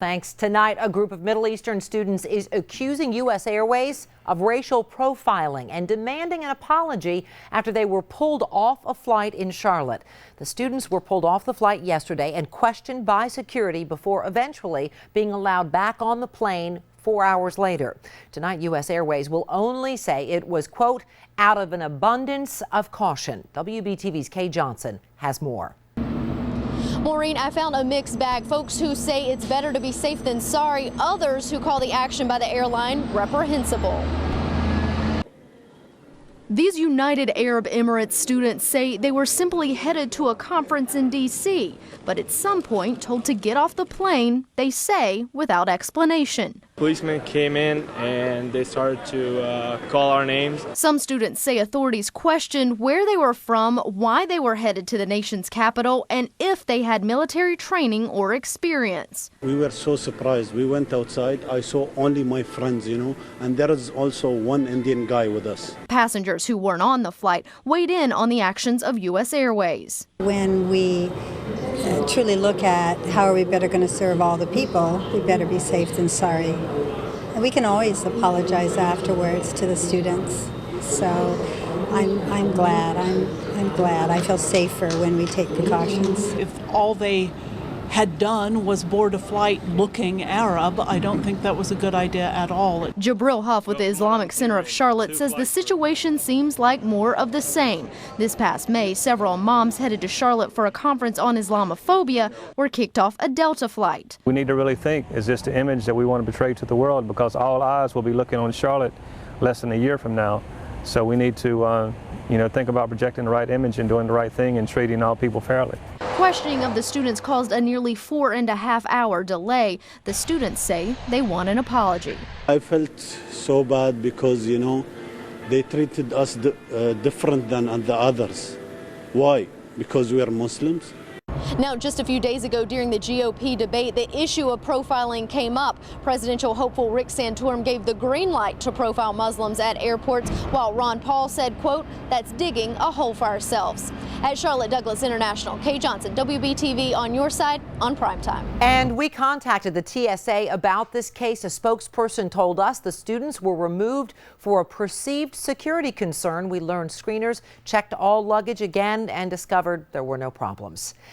Thanks. Tonight, a group of Middle Eastern students is accusing U.S. Airways of racial profiling and demanding an apology after they were pulled off a flight in Charlotte. The students were pulled off the flight yesterday and questioned by security before eventually being allowed back on the plane 4 hours later. Tonight, U.S. Airways will only say it was, quote, out of an abundance of caution. WBTV's Kay Johnson has more. Maureen, I found a mixed bag. Folks who say it's better to be safe than sorry, others who call the action by the airline reprehensible. These United Arab Emirates students say they were simply headed to a conference in D.C., but at some point told to get off the plane, they say, without explanation. Policemen came in and they started to call our names. Some students say authorities questioned where they were from, why they were headed to the nation's capital, and if they had military training or experience. We were so surprised. We went outside. I saw only my friends, and there is also one Indian guy with us. Passengers who weren't on the flight weighed in on the actions of U.S. Airways. When we truly look at how are we better going to serve all the people, we better be safe than sorry. And we can always apologize afterwards to the students. So I'm glad. I'm glad. I feel safer when we take precautions. If all they had done was board a flight looking Arab, I don't think that was a good idea at all. Jibril Hough with the Islamic Center of Charlotte says the situation seems like more of the same. This past May, several moms headed to Charlotte for a conference on Islamophobia were kicked off a Delta flight. We need to really think, is this the image that we want to portray to the world? Because all eyes will be looking on Charlotte less than a year from now. So we need to think about projecting the right image and doing the right thing and treating all people fairly. Questioning of the students caused a nearly 4.5-hour delay. The students say they want an apology. I felt so bad because, they treated us different than the others. Why? Because we are Muslims? Now, just a few days ago during the GOP debate, the issue of profiling came up. Presidential hopeful Rick Santorum gave the green light to profile Muslims at airports, while Ron Paul said, quote, that's digging a hole for ourselves. At Charlotte Douglas International, Kay Johnson, WBTV on your side on primetime. And we contacted the TSA about this case. A spokesperson told us the students were removed for a perceived security concern. We learned screeners checked all luggage again and discovered there were no problems.